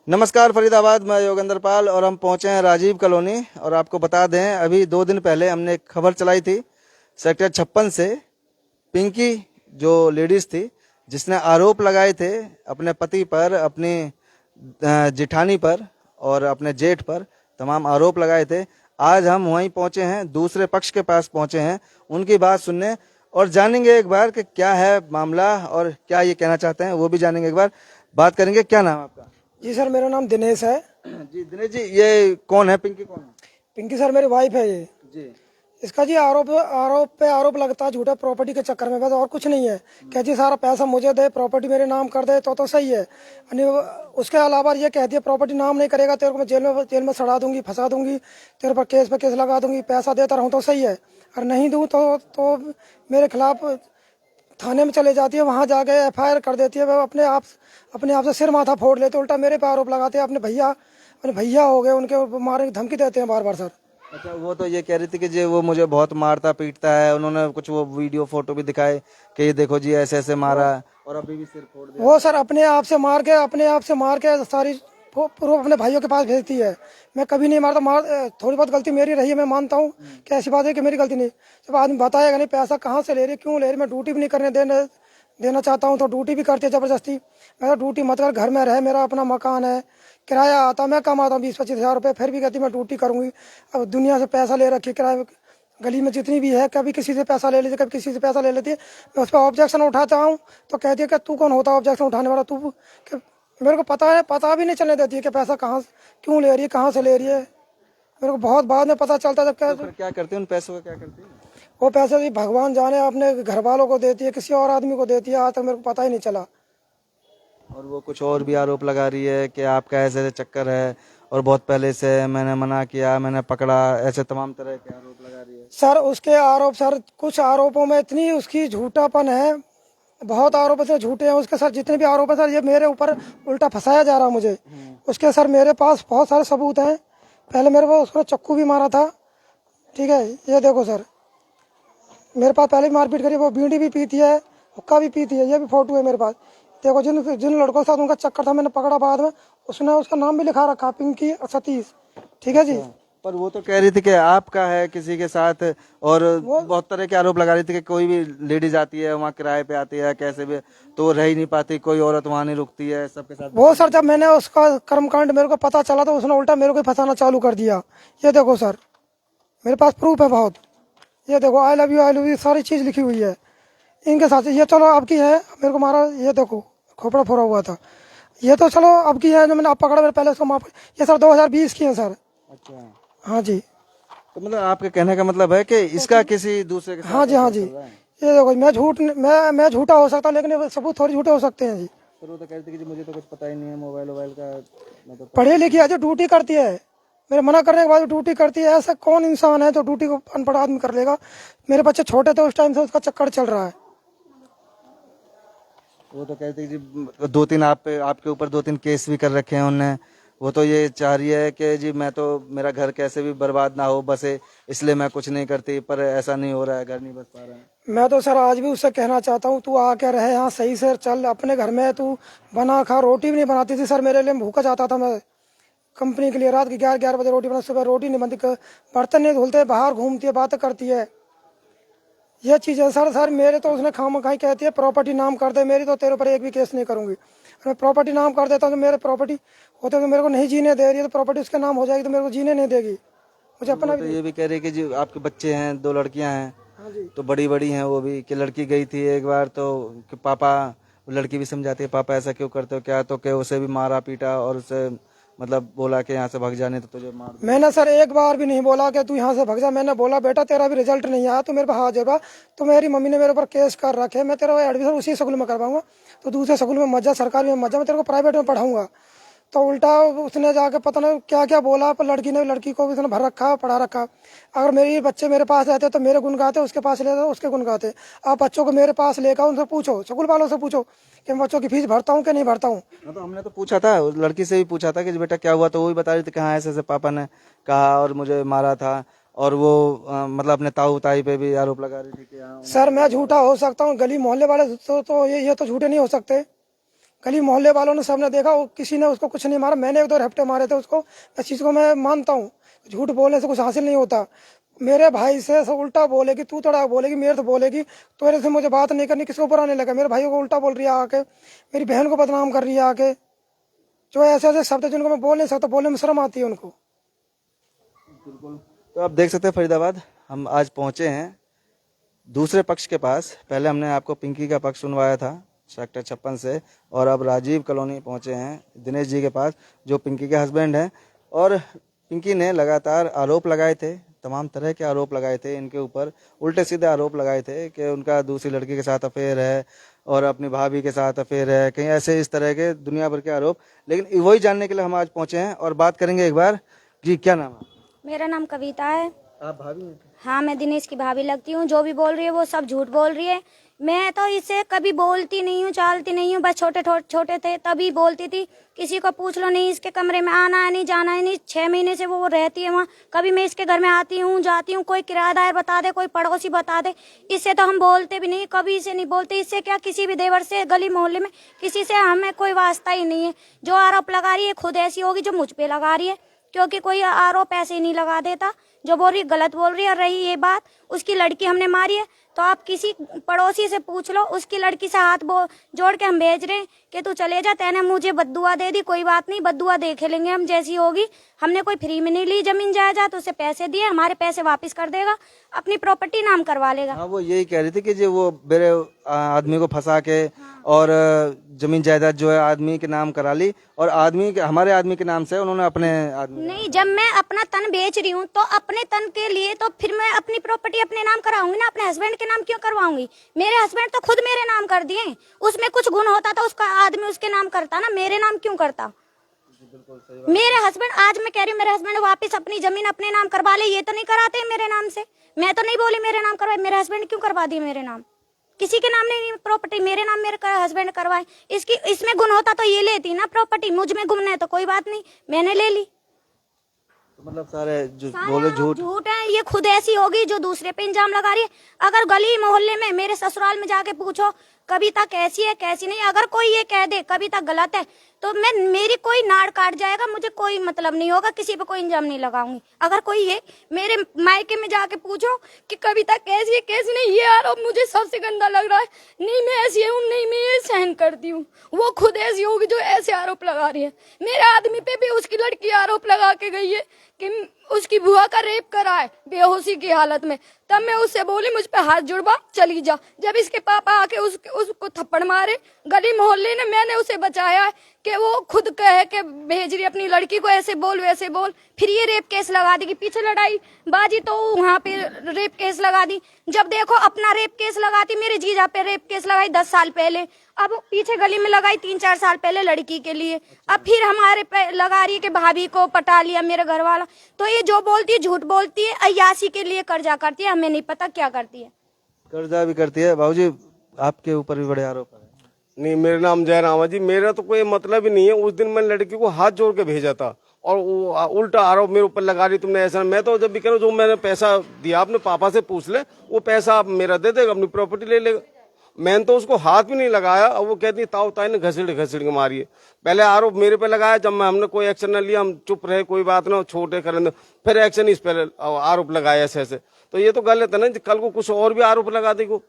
नमस्कार फरीदाबाद, मैं योगेंद्र पाल और हम पहुंचे हैं राजीव कॉलोनी। और आपको बता दें, अभी 2 दिन पहले हमने एक खबर चलाई थी सेक्टर 56 से। पिंकी जो लेडीज थी, जिसने आरोप लगाए थे अपने पति पर, अपनी जिठानी पर और अपने जेठ पर, तमाम आरोप लगाए थे। आज हम वहीं पहुंचे हैं, दूसरे पक्ष के पास पहुंचे हैं, उनकी बात सुनने और जानेंगे एक बार कि क्या है मामला और क्या ये कहना चाहते हैं, वो भी जानेंगे। एक बार बात करेंगे। क्या नाम है आपका? जी सर, मेरा नाम दिनेश है। जी दिनेश जी, ये कौन है? पिंकी कौन है? पिंकी सर मेरी वाइफ है ये। जी इसका जी आरोप आरोप पे आरोप लगता है झूठा प्रॉपर्टी के चक्कर में, बस और कुछ नहीं है। कह जी सारा पैसा मुझे दे, प्रॉपर्टी मेरे नाम कर दे तो सही है। उसके अलावा ये कहती है प्रॉपर्टी नाम नहीं करेगा तेरे को मैं जेल में सड़ा दूंगी, फंसा दूंगी, तेरे पर केस पे केस लगा दूंगी, पैसा देता रहूँ तो सही है, और नहीं दूँ तो मेरे खिलाफ थाने में चले जाती है, वहाँ जाके एफआईआर कर देती है। वो अपने आप से सिर माथा फोड़ लेते, उल्टा मेरे पे आरोप लगाते हैं। अपने भैया हो गए, उनके मारने की धमकी देते हैं बार बार सर। अच्छा, वो तो ये कह रही थी कि जी वो मुझे बहुत मारता पीटता है। उन्होंने कुछ वो वीडियो फोटो भी दिखाए कि ये देखो जी ऐसे ऐसे मारा और अभी भी सिर फोड़ दिया। वो सर अपने आप से मार के सारी प्रूफ अपने भाइयों के पास भेजती है। मैं कभी नहीं मारता, थोड़ी बहुत गलती मेरी रही है, मैं मानता हूँ कि ऐसी बात है कि मेरी गलती नहीं। जब आदमी बताएगा नहीं पैसा कहाँ से ले रही, क्यों ले रही, मैं ड्यूटी भी नहीं करने देना चाहता हूँ तो ड्यूटी भी करती है जबरदस्ती। मैं ड्यूटी मत कर, घर में रहे, मेरा अपना मकान है, किराया आता, मैं कमाता हूँ 20-25 हज़ार रुपये, फिर भी कहती मैं ड्यूटी करूँगी। अब दुनिया से पैसा ले रखी, किराया गली में जितनी भी है, कभी किसी से पैसा ले लेती है, कभी किसी से पैसा ले लेती है। मैं उस पर ऑब्जेक्शन उठाता हूँ तो कहती है कि तू कौन होता है ऑब्जेक्शन उठाने वाला, तू मेरे को पता भी नहीं चलने देती है कि पैसा कहाँ क्यों ले रही है, कहाँ से ले रही है। मेरे को बहुत बाद में पता चलता है। जब तो फिर क्या करते हैं उन पैसों का? क्या करते हैं? वो पैसे भी भगवान जाने, अपने घर वालों को देती है, किसी और आदमी को देती है, आज तक मेरे को पता ही नहीं चला। और वो कुछ और भी आरोप लगा रही है कि आपका ऐसे ऐसे चक्कर है और बहुत पहले से मैंने मना किया, मैंने पकड़ा, ऐसे तमाम तरह के आरोप लगा रही है। सर उसके आरोप, सर कुछ आरोपों में इतनी उसकी झूठापन है, बहुत आरोप इतने झूठे हैं उसके। सर जितने भी आरोप है सर, ये मेरे ऊपर उल्टा फंसाया जा रहा है मुझे। उसके सर मेरे पास बहुत सारे सबूत हैं। पहले मेरे को उसने चक्कू भी मारा था, ठीक है, ये देखो सर, मेरे पास पहले भी मारपीट करी, वो बीड़ी भी पीती है, हुक्का भी पीती है, ये भी फोटो है मेरे पास। देखो जिन जिन लड़कों के साथ उनका चक्कर था, मैंने पकड़ा बाद में, उसने उसका नाम भी लिखा रखा, पिंकी और सतीश, ठीक है जी। पर वो तो कह रही थी कि आपका है किसी के साथ, और बहुत तरह के आरोप लगा रही थी कि कोई भी लेडीज आती है वहाँ किराए पे आती है, कैसे भी तो रह ही नहीं पाती, कोई औरत वहाँ नहीं रुकती है, सबके साथ। वो सर जब मैंने उसका कर्मकांड मेरे को पता चला तो उसने उल्टा मेरे को फंसाना चालू कर दिया। ये देखो सर, मेरे पास प्रूफ है बहुत। ये देखो आई लव यू सारी चीज़ लिखी हुई है इनके साथ। ये चलो अब की है, मेरे को मारा, ये देखो खोपड़ा फोड़ा हुआ था, ये तो चलो अब की है, जो मैंने अब पकड़ा, मेरे पहले उसको माफ। ये सर 2020 की है सर। अच्छा, हाँ जी। तो मतलब आपके कहने का मतलब है कि इसका किसी दूसरे के साथ? हाँ जी, हाँ जी। ये देखो मैं झूठा हो सकता, लेकिन ये सबूत थोड़ी झूठे हो सकते हैं जी। पर वो तो कहती कि जी मुझे तो कुछ पता ही नहीं है मोबाइल का, मैं तो पढ़ी लिखी है जो ड्यूटी करती है, मेरे मना करने के बाद ड्यूटी करती है। ऐसा कौन इंसान है जो ड्यूटी को अनपढ़ आदमी कर लेगा। मेरे बच्चे छोटे थे उस टाइम से उसका चक्कर चल रहा है। वो तो कहती जी 2-3 आपके ऊपर 2-3 केस भी कर रखे हैं उनने। वो तो ये चाह रही है कि जी मैं तो, मेरा घर कैसे भी बर्बाद ना हो बसे, इसलिए मैं कुछ नहीं करती, पर ऐसा नहीं हो रहा है, घर नहीं बस पा रहा है। मैं तो सर आज भी उससे कहना चाहता हूँ, तू आके रहे यहाँ सही से, चल अपने घर में, तू बना खा। रोटी भी नहीं बनाती थी सर मेरे लिए, भूखा जाता था मैं कंपनी के लिए। रात के 11-11 बजे रोटी बना, सुबह रोटी नहीं बनती, बर्तन नहीं धुलते, बाहर घूमती है, बातें करती है। ये चीज़ है सर मेरे तो उसने खामखाई कहती है प्रॉपर्टी नाम कर दे मेरी, तो तेरे ऊपर एक भी केस नहीं करूंगी। मैं प्रॉपर्टी नाम कर देता हूँ तो मेरे प्रॉपर्टी होते तो मेरे को नहीं जीने दे रही है, तो प्रॉपर्टी उसके नाम हो जाएगी तो मेरे को जीने नहीं देगी। मुझे अपना तो ये भी कह रही है कि जी आपके बच्चे हैं, 2 लड़कियां हैं, हाँ जी। तो बड़ी बड़ी हैं वो भी, कि लड़की गई थी एक बार तो कि पापा, वो लड़की भी समझाती है पापा ऐसा क्यों करते हो क्या, तो कि उसे भी मारा पीटा और उसे मतलब बोला कि यहाँ से भाग जाने तो तुझे मार दूंगा। मैंने सर एक बार भी नहीं बोला कि तू यहाँ से भाग जा। मैंने बोला बेटा तेरा भी रिजल्ट नहीं आया तो मेरे पास हाजिर बा, तो मेरी मम्मी ने मेरे ऊपर केस कर रखे, मैं तेरा एडमिशन उसी स्कूल में करवाऊंगा, तो दूसरे स्कूल में मत जा, सरकारी में मत जा, मैं तेरे को प्राइवेट में पढ़ाऊंगा। तो उल्टा उसने जाके पता नहीं क्या क्या बोला, पर लड़की को भी उसने भर रखा, पढ़ा रखा। अगर मेरे बच्चे मेरे पास रहते तो मेरे गुण गाते, उसके पास ले तो उसके गुण गाते। आप बच्चों को मेरे पास लेकर उनसे पूछो, स्कूल वालों से पूछो कि मैं बच्चों की फीस भरता हूँ कि नहीं भरता हूँ। हाँ, तो हमने तो पूछा था, उस लड़की से भी पूछा था कि जी बेटा क्या हुआ, तो वो भी बता रही थी कि हाँ ऐसे ऐसे पापा ने कहा और मुझे मारा था। और वो मतलब अपने ताऊ ताई पे भी आरोप लगा रही थी कि हाँ। सर मैं झूठा हो सकता हूँ, गली मोहल्ले वाले तो ये तो झूठे नहीं हो सकते। गली मोहल्ले वालों ने सबने देखा, किसी ने उसको कुछ नहीं मारा। मैंने 1-2 हफ्ते मारे थे उसको। इस चीज को मैं मानता हूँ, झूठ बोलने से कुछ हासिल नहीं होता। मेरे भाई से सब उल्टा बोलेगी, तू थोड़ा बोलेगी, मेरे से बोलेगी, तेरे से मुझे बात नहीं करनी, किसको बुरा नहीं लगा। मेरे भाइयों को उल्टा बोल रही है आके, मेरी बहन को बदनाम कर रही है आके। जो ऐसे ऐसे शब्द जिनको मैं बोल नहीं सकता, बोलने में शर्म आती है उनको। तो आप देख सकते हैं फरीदाबाद हम आज पहुंचे हैं दूसरे पक्ष के पास। पहले हमने आपको पिंकी का पक्ष सुनवाया था सेक्टर 56 से, और अब राजीव कॉलोनी पहुंचे हैं दिनेश जी के पास जो पिंकी के हस्बैंड हैं। और पिंकी ने लगातार आरोप लगाए थे, तमाम तरह के आरोप लगाए थे इनके ऊपर, उल्टे सीधे आरोप लगाए थे कि उनका दूसरी लड़की के साथ अफेयर है और अपनी भाभी के साथ अफेयर है, कहीं ऐसे इस तरह के दुनिया भर के आरोप। लेकिन वही जानने के लिए हम आज पहुंचे हैं और बात करेंगे एक बार। जी क्या नाम है? मेरा नाम कविता है। आप भाभी हैं? हाँ, मैं दिनेश की भाभी लगती हूँ। जो भी बोल रही है वो सब झूठ बोल रही है। मैं तो इससे कभी बोलती नहीं हूँ, चालती नहीं हूँ। बस छोटे थे तभी बोलती थी। किसी को पूछ लो, नहीं इसके कमरे में आना है, नहीं जाना है, नहीं। 6 महीने से वो रहती है वहाँ। कभी मैं इसके घर में आती हूँ, जाती हूँ, कोई किराएदार बता दे, कोई पड़ोसी बता दे। इससे तो हम बोलते भी नहीं, कभी इसे नहीं बोलते। इससे क्या, किसी भी देवर से, गली मोहल्ले में किसी से हमें कोई वास्ता ही नहीं है। जो आरोप लगा रही है खुद ऐसी होगी जो मुझ पे लगा रही है, क्योंकि कोई आरोप ऐसे ही नहीं लगा देता। जो बोल रही गलत बोल रही है। और रही ये बात, उसकी लड़की हमने मारी है तो आप किसी पड़ोसी से पूछ लो। उसकी लड़की से हाथ जोड़ के हम भेज रहे हैं कि तू चले जा। तेने मुझे बद्दुआ दे दी, कोई बात नहीं, बद्दुआ देख लेंगे हम जैसी होगी। हमने कोई फ्री में नहीं ली जमीन जायदाद, उसे पैसे दिए, हमारे पैसे वापस कर देगा, अपनी प्रॉपर्टी नाम करवा लेगा। हाँ, वो यही कह रही थी कि जो वो मेरे आदमी को फंसा के और जमीन जायदाद जो है आदमी के नाम करा ली, और आदमी के, हमारे आदमी के नाम से उन्होंने अपने आदमी। नहीं, जब मैं अपना तन बेच रही हूँ तो अपने तन के लिए तो फिर मैं अपनी प्रॉपर्टी अपने नाम कराऊंगी ना। अपने हस्बैंड के नाम क्यों करवाऊंगी? मेरे हस्बैंड तो खुद मेरे नाम कर दिए। उसमें कुछ गुण होता तो उसका आदमी उसके नाम करता ना, मेरे नाम क्यों करता? मेरे हस्बैंड, आज मैं कह रही हूँ, मेरे हस्बैंड वापस अपनी जमीन अपने नाम करवा ले। ये तो नहीं कराते मेरे नाम से। मैं तो नहीं बोली मेरे नाम करवाए, मेरे हस्बैंड क्यों करवा दिए मेरे नाम? किसी के नाम नहीं प्रॉपर्टी, मेरे नाम मेरे हस्बैंड करवाए। इसमें गुण होता तो ये लेती ना प्रॉपर्टी। मुझ में गुण है तो कोई बात नहीं, मैंने ले ली। तो मतलब सारे बोले झूठ है। ये खुद ऐसी होगी जो दूसरे पे इल्जाम लगा रही है। अगर गली मोहल्ले में, मेरे ससुराल में जाके पूछो कविता कैसी है कैसी नहीं, अगर कोई ये कह दे कविता गलत है तो मेरी कोई नाड़ काट जाएगा, मुझे कोई मतलब नहीं होगा, किसी पे कोई इल्जाम नहीं लगाऊंगी। अगर कोई ये मेरे मायके में जाके पूछो कि कविता कैसी है कैसी नहीं, ये आरोप मुझे सबसे गंदा लग रहा है। नहीं मैं ऐसी हूँ, नहीं मैं ये सहन करती हूँ। वो खुद ऐसी होगी जो ऐसे आरोप लगा रही है। मेरे आदमी पे भी उसकी लड़की आरोप लगा के गई है कि उसकी बुआ का रेप करा है बेहोशी की हालत में। तब मैं उससे बोली मुझ पे हाथ जुड़वा, चली जा। जब इसके पापा आके उसको थप्पड़ मारे गली मोहल्ले ने, मैंने उसे बचाया है कि वो खुद कहे कि भेज रही अपनी लड़की को, ऐसे बोल वैसे बोल। फिर ये रेप केस लगा दी कि पीछे लड़ाई बाजी तो वहाँ पे रेप केस लगा दी। जब देखो अपना रेप केस लगाती, मेरे जीजा पे रेप केस लगाई 10 साल पहले, अब पीछे गली में लगाई 3-4 साल पहले लड़की के लिए। अब फिर हमारे पे लगा रही है कि भाभी को पटा लिया मेरे घर वाला। तो ये जो बोलती है झूठ बोलती है, अय्यासी के लिए कर्जा करती है, हमें नहीं पता क्या करती है। कर्जा भी करती है। बाबूजी आपके ऊपर भी बड़े आरोप है। नहीं, मेरा नाम जयराम है जी। मेरा तो कोई मतलब ही नहीं है। उस दिन मैंने लड़की को हाथ जोड़ के भेजा था और वो उल्टा आरोप मेरे ऊपर लगा रही तुमने ऐसा। मैं तो जब भी कह रहा हूँ, जो मैंने पैसा दिया अपने पापा से पूछ ले, वो पैसा आप मेरा दे देगा, अपनी प्रॉपर्टी ले लेगा। मैंने तो उसको हाथ भी नहीं लगाया और वो कहती ताऊ ताई ने घसीट के मारी है। पहले आरोप मेरे पे लगाया, जब हमने कोई एक्शन न लिया, हम चुप रहे, कोई बात ना, छोटे करें, फिर एक्शन इस पर आरोप लगाया ऐसे। तो ये तो गलत है ना। कल को कुछ और भी आरोप लगा देगी,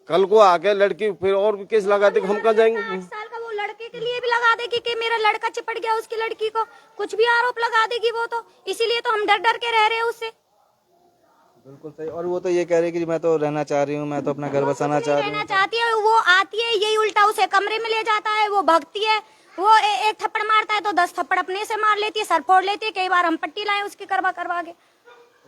कल को आके लड़की फिर और भी केस लगा देगी, हम कहाँ जाएंगे? 8 साल का वो लड़के के लिए भी लगा देगी कि मेरा लड़का चिपट गया उसकी लड़की को, कुछ भी आरोप लगा देगी वो तो। इसीलिए तो हम डर डर के रह रहे हैं उससे। बिल्कुल सही। और वो तो ये कह रही है कि मैं तो रहना चाह रही हूँ, मैं तो अपना घर बसाना चाह रही हूँ। रहना चाहती है, वो आती है यही उल्टा उसे कमरे में ले जाता है, वो भगती है। वो एक थप्पड़ मारता है तो 10 थप्पड़ अपने से मार लेती है, सर फोड़ लेती है। कई बार हम पट्टी लाए उसकी करवा के।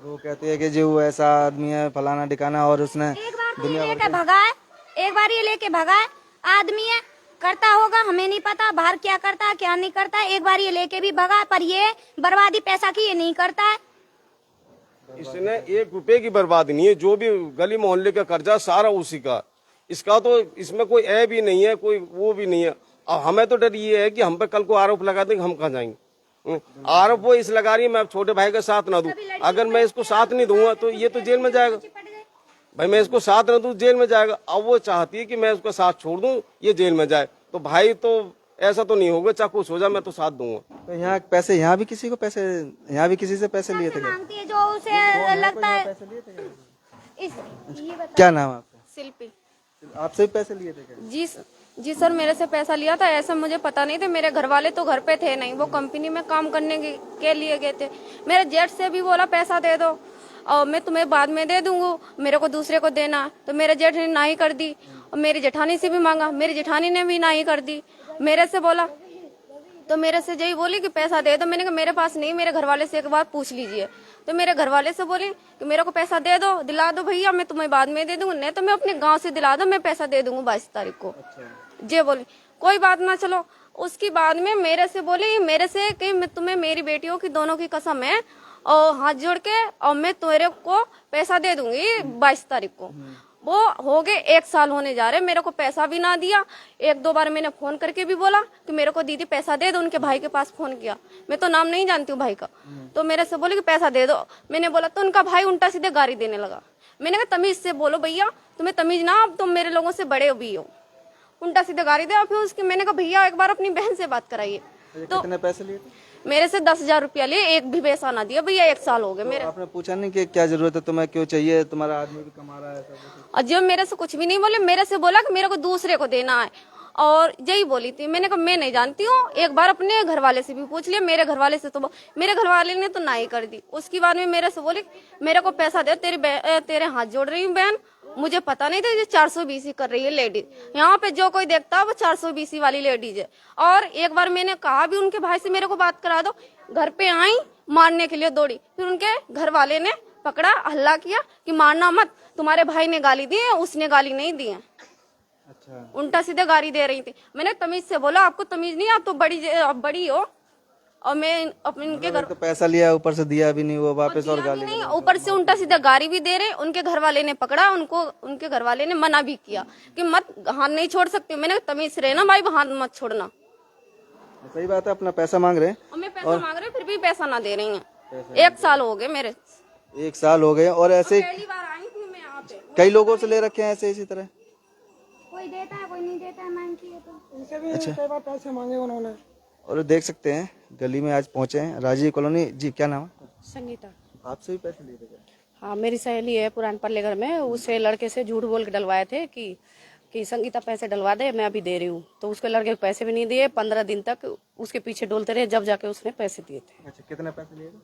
वो कहती है कि जी वो ऐसा आदमी है, फलाना ठिकाना, और उसने एक बार तो ये लेके भगा है, एक बार ये लेके भगा है। आदमी है, करता होगा, हमें नहीं पता बाहर क्या करता है क्या नहीं करता है। एक बार ये लेके भी भगा, पर ये बर्बादी पैसा की ये नहीं करता है। इसने 1 रुपए की बर्बादी नहीं है। जो भी गली मोहल्ले का कर्जा सारा उसी का, इसका तो इसमें कोई ऐब भी नहीं है, कोई वो भी नहीं है। अब हमें तो डर ये है कि हम पे कल को आरोप लगा देंगे, हम कहाँ जाएंगे? आरोप वो इस लगा रही है, मैं छोटे भाई का साथ ना दूं। अगर मैं इसको साथ नहीं दूंगा तो ये तो जेल में जाएगा। भाई मैं इसको साथ ना दूं, जेल में जाएगा। अब वो चाहती है कि मैं उसका साथ छोड़ दूं, ये जेल में जाए। तो भाई तो ऐसा तो नहीं होगा, चाहे कुछ हो जाए मैं तो साथ दूंगा। तो यहाँ पैसे, यहाँ भी किसी को पैसे, यहाँ भी किसी से पैसे लिए थे क्या? मांगती है जो उसे लगता है पैसे लिए थे क्या? ये बता। क्या नाम है आपका? शिल्पी। आपसे भी पैसे लिए थे क्या? जी सर, मेरे से पैसा लिया था, ऐसा मुझे पता नहीं था। मेरे घर वाले तो घर पे थे नहीं, वो कंपनी में काम करने के लिए गए थे। मेरे जेठ से भी बोला पैसा दे दो और मैं तुम्हें बाद में दे दूंगा, मेरे को दूसरे को देना। तो मेरे जेठ ने ना ही कर दी और मेरी जेठानी से भी मांगा, मेरी जेठानी ने भी ना ही कर दी। मेरे से बोला तो मेरे से यही बोली कि पैसा दे दो। मैंने कहा मेरे पास नहीं, मेरे घर वाले से एक बार पूछ लीजिए। तो मेरे घर वाले से बोली कि मेरे को पैसा दे दो, दिला दो भैया, मैं तुम्हें बाद में दे दूंगा, नहीं तो मैं अपने गांव से दिला दो, मैं पैसा दे दूंगा 22 तारीख को। जे बोली कोई बात ना, चलो। उसकी बाद में मेरे से बोली, मेरे से कि मैं तुम्हें, मेरी बेटियों की दोनों की कसम है और हाथ जोड़ के, और मैं तेरे को पैसा दे दूंगी 22 तारीख को। वो हो गए 1 साल होने जा रहे, मेरे को पैसा भी ना दिया। 1-2 बार मैंने फोन करके भी बोला कि मेरे को दीदी पैसा दे दो, उनके भाई के पास फोन किया, मैं तो नाम नहीं जानती हूँ भाई का। तो मेरे से बोले कि पैसा दे दो, मैंने बोला तो उनका भाई उल्टा सीधे गाली देने लगा। मैंने कहा तमीज से बोलो भैया, तुम्हें तमीज ना, अब तुम मेरे लोगों से बड़े भी हो। उल्टा सीधे गाली दे। फिर उसके मैंने कहा भैया एक बार अपनी बहन से बात कराइए। तो कितने पैसे लिए थे? मेरे से 10,000 रुपया लिए, एक भी पैसा ना दिया भैया। 1 साल हो गए मेरे। आपने पूछा नहीं कि क्या जरूरत है तुम्हें, क्यों चाहिए, तुम्हारा आदमी भी कमा रहा है सब? और जब मेरे से कुछ भी नहीं बोले, मेरे से बोला कि मेरे को दूसरे को देना है, और यही बोली थी। मैंने कहा मैं नहीं जानती हूँ, एक बार अपने घर वाले से भी पूछ लिया। मेरे घर वाले से तो मेरे घर वाले ने तो ना ही कर दी। उसके बाद में मेरे से बोली मेरे को पैसा दे, तेरे हाथ जोड़ रही हूँ बहन, मुझे पता नहीं था ये 420 कर रही है लेडीज। यहाँ पे जो कोई देखता है वो 420 वाली लेडीज है। और एक बार मैंने कहा भी उनके भाई से मेरे को बात करा दो, घर पे आई मारने के लिए दौड़ी। फिर उनके घर वाले ने पकड़ा, हल्ला किया कि मारना मत, तुम्हारे भाई ने गाली दी है, उसने गाली नहीं दी है। अच्छा, उल्टा सीधे गाली दे रही थी। मैंने तमीज से बोला आपको तमीज नहीं, आप तो बड़ी हो। और मैं इनके घर तो पैसा लिया, ऊपर से दिया भी नहीं, वो वापस और गाली। नहीं, ऊपर से उल्टा सीधा गाली भी दे रहे। उनके घर वाले ने पकड़ा उनको, उनके घर वाले ने मना भी किया कि मत, हाथ नहीं छोड़ सकती। मैंने तमीज से रहना भाई, हाथ मत छोड़ना। सही बात है, अपना पैसा मांग रहे हैं। और मैं पैसा मांग रही हूँ, फिर भी पैसा ना दे रही है। 1 साल हो गए मेरे। 1 साल हो गए और ऐसे पहली बार आई थी मैं यहाँ पे। कई लोगों से ले रखे हैं ऐसे इसी तरह। कोई देता है कोई नहीं देता है, मांगती है तो। इनसे भी कई बार पैसे मांगे उन्होंने। और देख सकते हैं गली में आज पहुंचे हैं, राजीव कॉलोनी। जी क्या नाम है? संगीता। आपसे भी पैसे लिए थे क्या? हाँ, मेरी सहेली है पुरान पल्ले घर में, उससे लड़के से झूठ बोल के डलवाए थे कि संगीता पैसे डलवा दे, मैं अभी दे रही हूँ। तो उसके लड़के को पैसे भी नहीं दिए, 15 दिन तक उसके पीछे डोलते रहे, जब जाके उसने पैसे दिए थे। अच्छा, कितने पैसे लिए थे?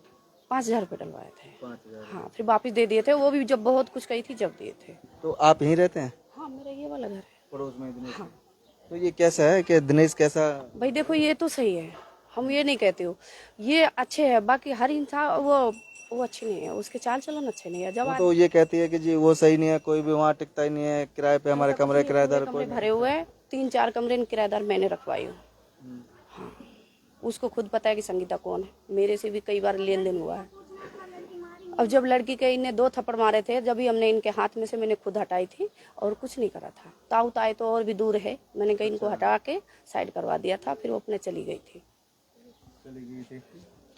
5,000 रुपये डलवाए थे। 5,000। हाँ, फिर वापिस दे दिए थे, वो भी जब बहुत कुछ कही थी जब दिए थे। तो आप यहीं रहते हैं? हाँ, मेरा ये वाला घर है पड़ोस में दिनेश? हाँ। तो ये कैसा है कि दिनेश कैसा? भाई देखो, ये तो सही है, हम ये नहीं कहते हो, ये अच्छे है। बाकी हर इंसान वो अच्छी नहीं है, उसके चाल चलन अच्छे नहीं है। जब तो ये कहती है कि जी वो सही नहीं है, कोई भी वहाँ टिकता ही नहीं है, किराए पे हमारे कमरे, किराएदार कमरे भरे हुए हैं, 3-4 कमरे किराएदार मैंने रखवाई हूँ। हाँ, उसको खुद पता है कि संगीता कौन है, मेरे से भी कई बार लेन देन हुआ है। अब जब लड़की के इन्हें 2 थप्पड़ मारे थे, जब भी हमने इनके हाथ में से मैंने खुद हटाई थी और कुछ नहीं करा था। ताऊ ताई तो और भी दूर है, मैंने कहीं इनको हटा के साइड करवा दिया था, फिर वो अपने चली गई थी।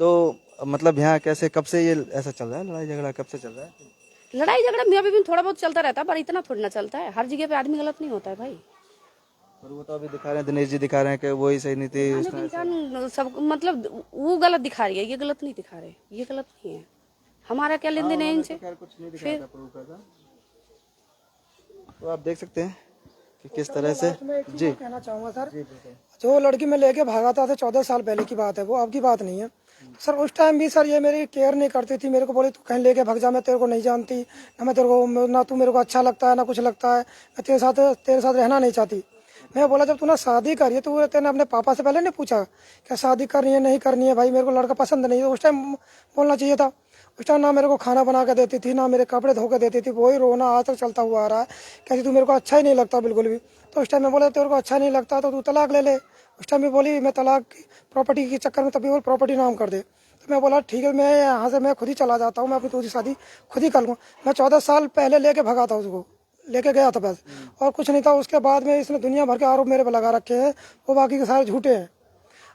तो मतलब यहाँ कैसे, कब से ये ऐसा चल रहा है, लड़ाई झगड़ा कब से चल रहा है? लड़ाई झगड़ा मेरा भी थोड़ा बहुत चलता रहता है, पर इतना थोड़ी ना चलता है। हर जगह पे आदमी गलत नहीं होता है भाई। और वो तो अभी दिखा रहे हैं, दिनेश जी दिखा रहे हैं कि वो ही सही नहीं थी। इंसान सब मतलब वो गलत दिखा रही है, ये गलत नहीं दिखा रहे, ये गलत नहीं है। हमारा क्या लेन देन है इनसे? कुछ नहीं दिखाया था, प्रूफ करता। तो आप देख सकते हैं कि किस तरह से। जी कहना चाहूंगा सर, जो लड़की मैं लेके भागा था 14 साल पहले की बात है, वो अब की बात नहीं है सर। उस टाइम भी सर ये मेरी केयर नहीं करती थी, मेरे को बोली तू कहीं लेके भाग जा, मैं तेरे को नहीं जानती, ना मैं तेरे को, ना तू मेरे को अच्छा लगता है ना कुछ लगता है, मैं तेरे साथ रहना नहीं चाहती। मैं बोला जब तूने शादी करी है तो तेने अपने पापा से पहले नहीं पूछा क्या शादी करनी है नहीं करनी है? भाई मेरे को लड़का पसंद नहीं है, उस टाइम बोलना चाहिए था। उस टाइम ना मेरे को खाना बना के देती थी, ना मेरे कपड़े धो के देती थी, वही रोना आज तक चलता हुआ आ रहा है। कहती तू मेरे को अच्छा ही नहीं लगता बिल्कुल भी। तो उस टाइम मैं बोला तेरे को अच्छा नहीं लगता तो तू तलाक ले ले। उस टाइम में बोली मैं तलाक प्रॉपर्टी के चक्कर में, तभी बोल प्रॉपर्टी नाम कर दे। तो मैं बोला ठीक है, मैं यहाँ से मैं खुद ही चला जाता हूँ, मैं अपनी दूसरी शादी खुद ही कर लूँ। मैं 14 साल पहले लेके भगा था, उसको लेके गया था बस, और कुछ नहीं था। उसके बाद में इसने दुनिया भर के आरोप मेरे पे लगा रखे हैं, वो बाकी के सारे झूठे हैं।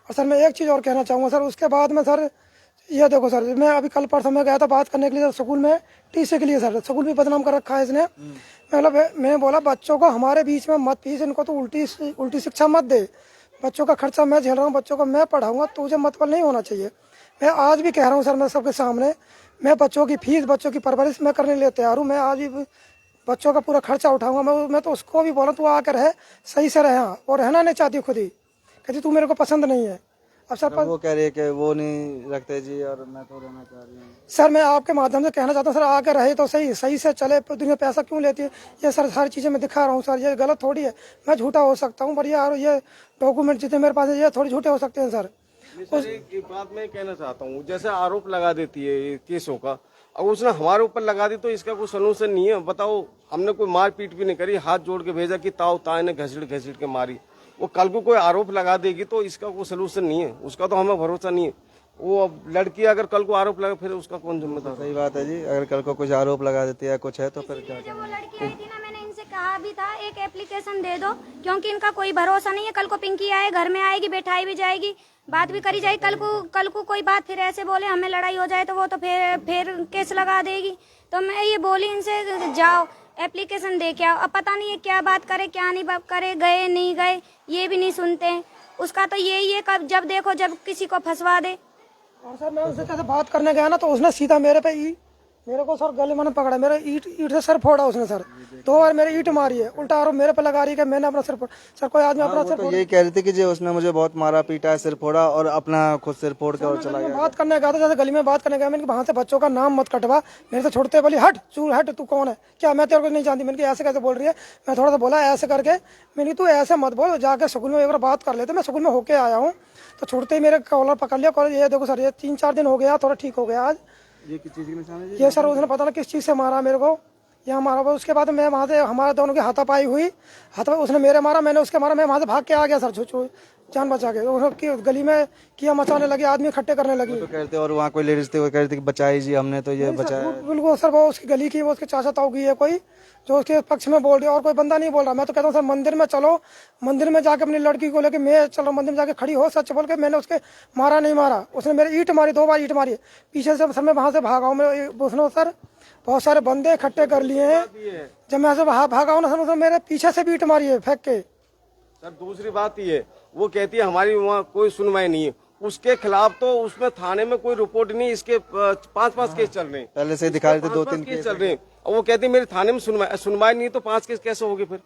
और सर मैं एक चीज़ और कहना चाहूँगा सर, उसके बाद में सर ये देखो सर, मैं अभी कल परसों में गया था बात करने के लिए स्कूल में, टीसी के लिए सर, स्कूल भी बदनाम कर रखा है इसने। मतलब मैंने बोला बच्चों को हमारे बीच में मत पीस, इनको तो उल्टी शिक्षा मत दे। बच्चों का खर्चा मैं झेल रहा हूँ, बच्चों को मैं पढ़ाऊंगा, तुझे मतलब नहीं होना चाहिए। मैं आज भी कह रहा हूँ सर, मैं सबके सामने, मैं बच्चों की फीस, बच्चों की परवरिश मैं करने के लिए तैयार हूँ। मैं आज भी बच्चों का पूरा खर्चा उठाऊंगा। मैं तो उसको भी बोला तू आकर रहे, सही से रहे, और रहना नहीं चाहती खुद ही, कहती तू मेरे को पसंद नहीं है। अब सर वो कह रही है कि वो नहीं रखते जी और मैं तो रहना चाह रही हूँ। सर मैं आपके माध्यम से कहना चाहता हूँ सर, आकर रहे तो सही, सही से चले, दुनिया पैसा क्यों लेती है? ये सर सारी चीज़ें मैं दिखा रहा हूँ सर, ये गलत थोड़ी है। मैं झूठा हो सकता हूँ, पर यार ये डॉक्यूमेंट जितने मेरे पास है ये थोड़ी झूठे हो सकते हैं सर। सर एक बात मैं कहना चाहता हूँ, जैसे आरोप लगा देती है ये केसों का, अगर उसने हमारे ऊपर लगा दी तो इसका कोई सलूशन नहीं है। बताओ, हमने कोई मार पीट भी नहीं करी, हाथ जोड़ के भेजा कि ताऊ ताए ने घसीट के मारी। वो कल को कोई आरोप लगा देगी तो इसका कोई सलूशन नहीं है, उसका तो हमें भरोसा नहीं है। वो अब लड़की अगर कल को आरोप लगा फिर उसका कौन जिम्मेदार? सही बात है जी, अगर कल को कुछ आरोप लगा देती है कुछ है तो फिर क्या जब वो लड़की आई थी ना, मैंने इनसे कहा भी था एक एप्लीकेशन दे दो, क्योंकि इनका कोई भरोसा नहीं है। कल को पिंकी आए, घर में आएगी, बैठाई भी जाएगी, बात भी करी जाएगी। कल को कोई बात फिर ऐसे बोले, हमें लड़ाई हो जाए तो वो तो फिर केस लगा देगी। तो मैं ये बोली इनसे, जाओ एप्लीकेशन दे के आओ। अब पता नहीं है क्या बात करे क्या नहीं बात करे, गए नहीं गए ये भी नहीं सुनते। उसका तो यही है, कब जब देखो जब किसी को फंसवा दे। और सर मैं उससे जैसे बात करने गया ना तो उसने सीधा मेरे को सर गले में पकड़ा, मेरे ईट से सर फोड़ा उसने सर। 2 बार मेरी ईट मारी है, उल्टा आरोप मेरे पे लगा रही है कि मैंने अपना सिर फोड़ा। सर कोई आदमी अपना सिर तो यही कह रही थी कि जी उसने मुझे बहुत मारा पीटा है, सिर फोड़ा और अपना खुद सिर फोड़ के और चला गया। बात करने गया था, जैसे गली में बात करने गया, मैंने वहां से बच्चों का नाम मत कटवा, मेरे से छोड़ते बोली हट चूर हट, तू कौन है क्या, मैं तेरे को नहीं जानती। मैंने ऐसे कैसे बोल रही है? मैं थोड़ा सा बोला ऐसे करके, मैंने तू ऐसे मत बोल, जाके स्कूल में एक बार बात कर लेते। मैं स्कूल में होके आया हूँ तो छूटते ही मेरे कॉलर पकड़ लिया। कॉलर ये देखो सर, ये 3-4 दिन हो गया, थोड़ा ठीक हो गया आज। ये किस चीज के निशान है जी? ये सर उसने पता ना किस चीज़ से मारा मेरे को, यहाँ मारा। उसके बाद मैं वहाँ से, हमारे दोनों की हाथापाई हुई, उसने मेरे मारा, मैंने उसके मारा। मैं वहाँ से भाग के आ गया सर, जान बचा के। उन्होंने गली में किया मचाने लगे, आदमी इकट्ठे करने लगे। तो कहते और वहाँ कोई लेडीज थी वो कह रही थी कि बचाई जी हमने तो ये बचाया। बिल्कुल सर, वो उसकी गली की, वो उसके चाचा ताऊ की है कोई, जो उसके पक्ष में बोल रही है, और कोई बंदा नहीं बोल रहा। मैं तो कहता हूँ सर मंदिर में चलो, मंदिर में जाके अपनी लड़की को लेके मैं चल रहा हूँ, मंदिर में जाके खड़ी हो, सच बोल के मैंने उसके मारा नहीं मारा। उसने मेरी ईंट मारी, 2 बार ईंट मारी पीछे से। सर मैं वहाँ से भागा हूँ, मैं उसने सर बहुत सारे बंदे इकट्ठे कर लिए हैं। जब मैं भागा हूँ ना सर, उसने मेरे पीछे से भी ईंट मारी है फेंक के। सर दूसरी बात ये, वो कहती है हमारी वहाँ कोई सुनवाई नहीं है, उसके खिलाफ तो उसमें थाने में कोई रिपोर्ट नहीं, इसके 5-5 केस चल रहे हैं। पहले से दिखा रहे थे 2-3 केस चल रहे हैं, और वो कहती है मेरे थाने में सुनवाई नहीं, तो 5 केस कैसे होगी? फिर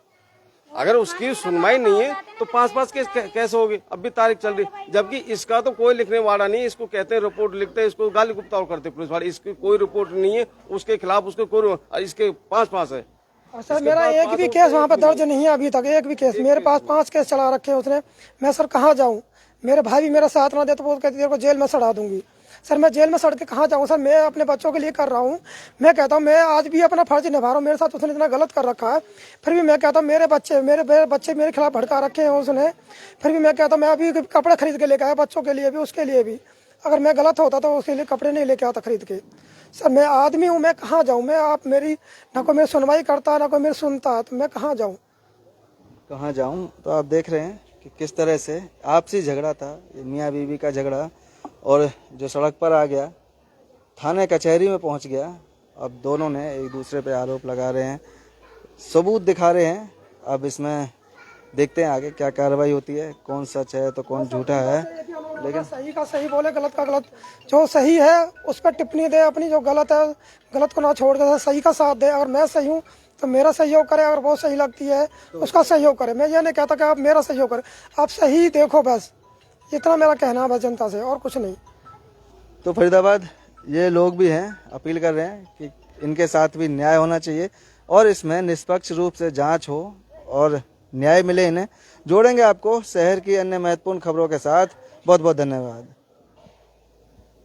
अगर उसकी सुनवाई नहीं है तो 5-5 केस कैसे होगी? अब भी तारीख चल रही, जबकि इसका तो कोई लिखने वाला नहीं है। इसको कहते हैं रिपोर्ट लिखते हैं, इसको गाली गुप्ता करते पुलिस वाले। इसकी कोई रिपोर्ट नहीं है उसके खिलाफ, उसके कोई, इसके 5-5 है। सर मेरा एक भी केस वहाँ पे दर्ज नहीं है अभी तक, एक भी केस। मेरे पास 5 केस चला रखे हैं उसने। मैं सर कहाँ जाऊँ? मेरे भाई भी मेरा साथ ना दे तो वो कहती है जेल में सड़ा दूंगी। सर मैं जेल में सड़ के कहाँ जाऊँ? सर मैं अपने बच्चों के लिए कर रहा हूँ। मैं कहता हूँ मैं आज भी अपना फर्ज निभा रहा हूँ। मेरे साथ उसने इतना गलत कर रखा है, फिर भी मैं कहता हूँ मेरे बच्चे मेरे खिलाफ भड़का रखे हैं उसने। फिर भी मैं कहता हूँ मैं अभी कपड़े खरीद के लेके आया, बच्चों के लिए भी उसके लिए भी। अगर मैं गलत होता तो उसके लिए कपड़े नहीं लेके आता खरीद के। सर मैं आदमी हूँ, मैं कहाँ जाऊँ? मैं आप मेरी ना कोई मेरी सुनवाई करता ना कोई मेरी सुनता, तो मैं कहाँ जाऊँ? कहाँ जाऊँ? तो आप देख रहे हैं कि किस तरह से आपसी झगड़ा था, ये मियाँ बीवी का झगड़ा, और जो सड़क पर आ गया, थाने कचहरी में पहुंच गया। अब दोनों ने एक दूसरे पे आरोप लगा रहे हैं, सबूत दिखा रहे हैं। अब इसमें देखते हैं आगे क्या कार्रवाई होती है, कौन सच है तो कौन झूठा है। लेकिन सही का सही बोले, गलत का गलत। जो सही है उस पर टिप्पणी दे अपनी, जो गलत है गलत को ना छोड़ के सही का साथ दे। अगर मैं सही हूँ तो मेरा सहयोग करे, अगर वो सही लगती है उसका सहयोग करे। मैं ये नहीं कहता कि आप मेरा सहयोग करें, आप सही देखो, बस इतना मेरा कहना है बस जनता से, और कुछ नहीं। तो फरीदाबाद ये लोग भी हैं, अपील कर रहे हैं कि इनके साथ भी न्याय होना चाहिए और इसमें निष्पक्ष रूप से जांच हो और न्याय मिले इन्हें। जोड़ेंगे आपको शहर की अन्य महत्वपूर्ण खबरों के साथ। बहुत बहुत धन्यवाद।